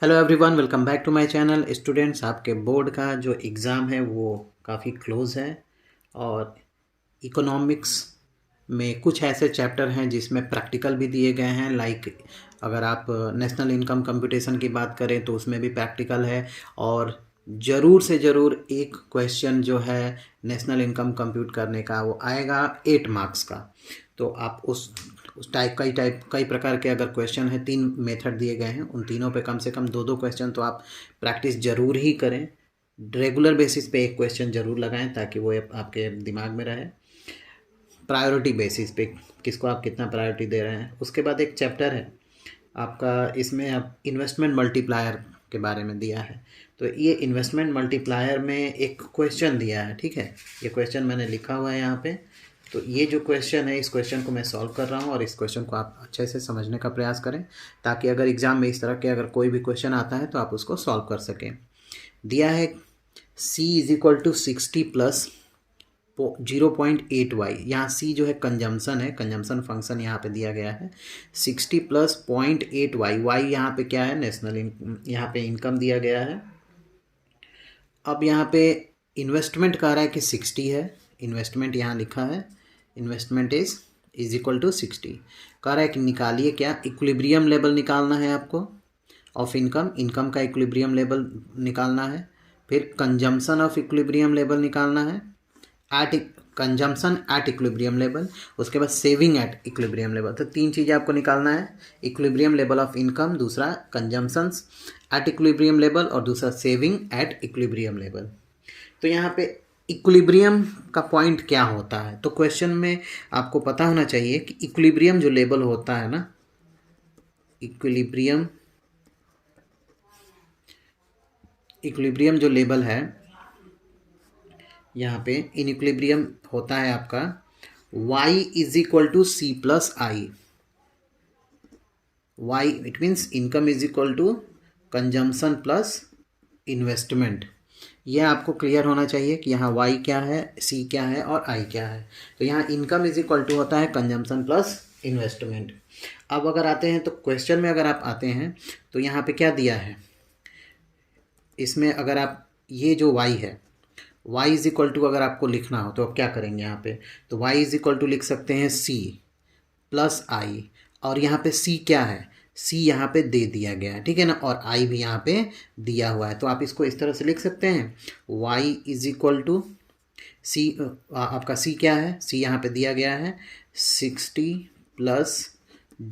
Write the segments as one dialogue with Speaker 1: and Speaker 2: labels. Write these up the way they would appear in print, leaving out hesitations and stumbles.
Speaker 1: Hello everyone, welcome back to my channel. Students, आपके board का जो एग्ज़ाम है वो काफ़ी क्लोज़ है और इकोनॉमिक्स में कुछ ऐसे चैप्टर हैं जिसमें प्रैक्टिकल भी दिए गए हैं। लाइक अगर आप नेशनल इनकम कंप्यूटेशन की बात करें तो उसमें भी प्रैक्टिकल है और ज़रूर से ज़रूर एक क्वेश्चन जो है नेशनल इनकम कंप्यूट करने का वो आएगा 8 मार्क्स का। तो आप उस कई प्रकार के अगर क्वेश्चन है, 3 मेथड दिए गए हैं, उन तीनों पे कम से कम 2-2 क्वेश्चन तो आप प्रैक्टिस ज़रूर ही करें। रेगुलर बेसिस पे एक क्वेश्चन ज़रूर लगाएं ताकि वो आपके दिमाग में रहे। प्रायोरिटी बेसिस पे किसको आप कितना प्रायोरिटी दे रहे हैं। उसके बाद एक चैप्टर है आपका, इसमें आप इन्वेस्टमेंट मल्टीप्लायर के बारे में दिया है। तो ये इन्वेस्टमेंट मल्टीप्लायर में एक क्वेश्चन दिया है, ठीक है। ये क्वेश्चन मैंने लिखा हुआ है यहाँ पे। तो ये जो क्वेश्चन है, इस क्वेश्चन को मैं सॉल्व कर रहा हूँ और इस क्वेश्चन को आप अच्छे से समझने का प्रयास करें ताकि अगर एग्ज़ाम में इस तरह के अगर कोई भी क्वेश्चन आता है तो आप उसको सॉल्व कर सकें। दिया है C is equal to 60 plus 0.8y। यहाँ C जो है कंजम्पशन है, कंजम्पशन फंक्शन यहाँ पे दिया गया है। 60 प्लस 0.8y, y यहाँ पे क्या है, यहाँ पे इनकम दिया गया है। अब यहाँ पे इन्वेस्टमेंट कह रहा है कि 60 है, इन्वेस्टमेंट यहाँ लिखा है, इन्वेस्टमेंट इज इक्वल टू 60। कह रहा है कि निकालिए क्या, इक्विलिब्रियम लेवल निकालना है आपको ऑफ इनकम, इनकम का इक्विलिब्रियम लेवल निकालना है। फिर कंजम्पशन ऑफ इक्विलिब्रियम लेवल निकालना है, at consumption at equilibrium level, उसके बाद सेविंग एट इक्विलिब्रियम लेवल। तो 3 चीज़ें आपको निकालना है, इक्विलिब्रियम लेवल ऑफ इनकम, दूसरा कंजम्पशन एट इक्विलिब्रियम लेवल और दूसरा सेविंग एट इक्विलिब्रियम लेवल। तो यहाँ पे इक्विलिब्रियम का पॉइंट क्या होता है, तो क्वेश्चन में आपको पता होना चाहिए कि इक्विलिब्रियम जो लेवल होता है ना, इक्विलिब्रियम जो लेवल है यहाँ पे इन इक्विलिब्रियम होता है आपका y is equal to C plus I. y it means income is equal to consumption plus investment. यह आपको क्लियर होना चाहिए कि यहाँ y क्या है, c क्या है और i क्या है। तो यहाँ इनकम इज इक्वल टू होता है कंजम्पशन प्लस इन्वेस्टमेंट। अब अगर आते हैं तो क्वेश्चन में अगर आप आते हैं तो यहाँ पे क्या दिया है, इसमें अगर आप ये जो y है, y इज इक्वल टू अगर आपको लिखना हो तो आप क्या करेंगे यहाँ पे, तो y इज इक्वल टू लिख सकते हैं c प्लस आई, और यहाँ पे c क्या है, c यहाँ पे दे दिया गया है, ठीक है ना, और i भी यहाँ पे दिया हुआ है। तो आप इसको इस तरह से लिख सकते हैं, y is equal to c, आपका c क्या है, c यहाँ पे दिया गया है 60 प्लस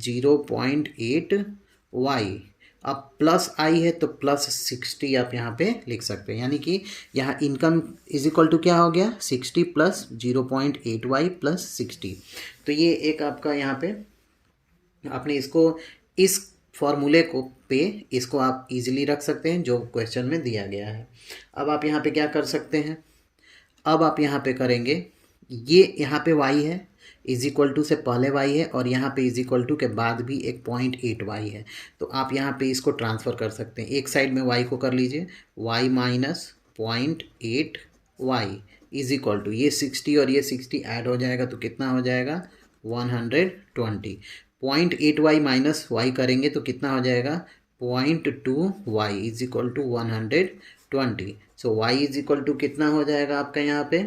Speaker 1: 0.8y। अब प्लस आई है तो प्लस 60 आप यहाँ पे लिख सकते हैं, यानी कि यहाँ इनकम इज इक्वल टू क्या हो गया, 60 प्लस 0.8y प्लस 60। तो ये एक आपका यहाँ पे आपने इसको इस फॉर्मूले को पे इसको आप इजीली रख सकते हैं जो क्वेश्चन में दिया गया है। अब आप यहाँ पे क्या कर सकते हैं, अब आप यहाँ पे करेंगे, ये यहाँ पे y है, इज इक्वल टू से पहले y है और यहाँ पे इज इक्वल टू के बाद भी एक 0.8y है। तो आप यहाँ पे इसको ट्रांसफ़र कर सकते हैं, एक साइड में y को कर लीजिए, y minus 0.8y is equal to ये 60 और ये 60 ऐड हो जाएगा तो कितना हो जाएगा 120। 0.8y माइनस y करेंगे तो कितना हो जाएगा 0.2y is equal to 120। So y is equal to कितना हो जाएगा आपका यहाँ पे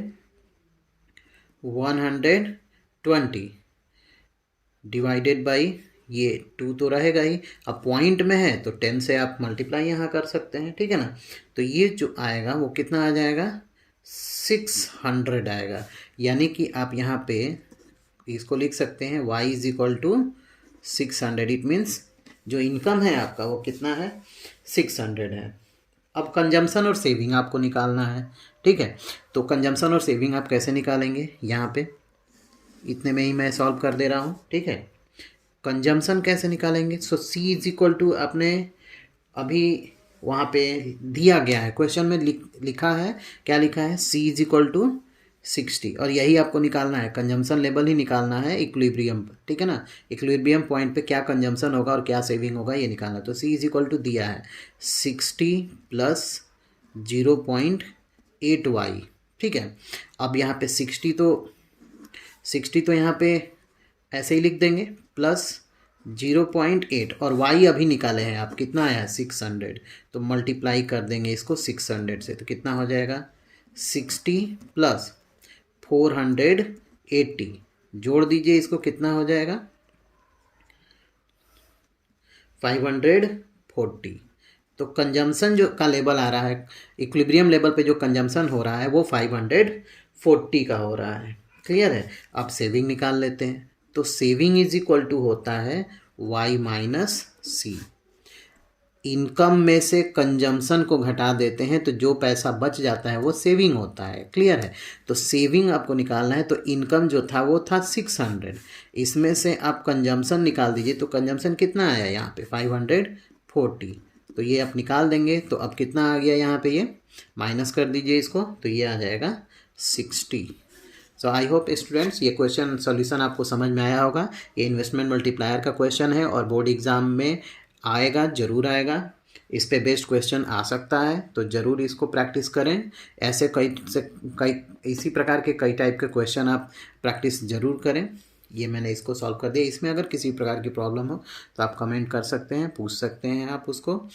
Speaker 1: 120 डिवाइडेड बाई ये 2 तो रहेगा ही, अब पॉइंट में है तो 10 से आप मल्टीप्लाई यहाँ कर सकते हैं, ठीक है ना। तो ये जो आएगा वो कितना आ जाएगा 600 आएगा, यानी कि आप यहाँ पे इसको लिख सकते हैं y is equal to 600। It means जो इनकम है आपका वो कितना है 600 है। अब कंजम्पशन और सेविंग आपको निकालना है, ठीक है। तो कंजम्पशन और सेविंग आप कैसे निकालेंगे, यहाँ पे इतने में ही मैं सॉल्व कर दे रहा हूँ, ठीक है। कंजम्पशन कैसे निकालेंगे, सो c इज इक्वल टू आपने अभी वहाँ पे दिया गया है क्वेश्चन में लिखा है, क्या लिखा है c इज इक्वल टू 60 और यही आपको निकालना है, कंजम्पशन लेवल ही निकालना है इक्विलिब्रियम पर, ठीक है ना। इक्विलिब्रियम पॉइंट पे क्या कंजम्पशन होगा और क्या सेविंग होगा ये निकालना। तो c इज इक्वल टू दिया है 60 प्लस 0.8y, ठीक है। अब यहाँ पे 60 तो यहाँ पे ऐसे ही लिख देंगे प्लस 0.8 और y अभी निकाले हैं आप, कितना आया 600, तो मल्टीप्लाई कर देंगे इसको 600 से, तो कितना हो जाएगा 60 प्लस 480, जोड़ दीजिए इसको, कितना हो जाएगा 540। तो कंजम्पशन जो का लेवल आ रहा है, इक्विलिब्रियम लेवल पे जो कंजम्पशन हो रहा है वो 540 का हो रहा है। क्लियर है। अब सेविंग निकाल लेते हैं, तो सेविंग इज इक्वल टू होता है y माइनस सी। इनकम में से कंजम्पशन को घटा देते हैं तो जो पैसा बच जाता है वो सेविंग होता है। क्लियर है। तो सेविंग आपको निकालना है, तो इनकम जो था वो था 600, इसमें से आप कंजम्पशन निकाल दीजिए, तो कंजम्पशन कितना आया यहाँ पे 540, तो ये आप निकाल देंगे, तो अब कितना आ गया यहाँ पे, ये माइनस कर दीजिए इसको, तो ये आ जाएगा 60। सो आई होप स्टूडेंट्स ये क्वेश्चन सॉल्यूशन आपको समझ में आया होगा। ये इन्वेस्टमेंट मल्टीप्लायर का क्वेश्चन है और बोर्ड एग्जाम में आएगा, ज़रूर आएगा। इस पे बेस्ड क्वेश्चन आ सकता है, तो ज़रूर इसको प्रैक्टिस करें। ऐसे कई इसी प्रकार के कई टाइप के क्वेश्चन आप प्रैक्टिस ज़रूर करें। ये मैंने इसको सॉल्व कर दिया। इसमें अगर किसी प्रकार की प्रॉब्लम हो तो आप कमेंट कर सकते हैं, पूछ सकते हैं आप उसको।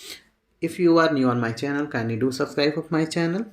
Speaker 1: If you are new on my channel, kindly do subscribe of my channel.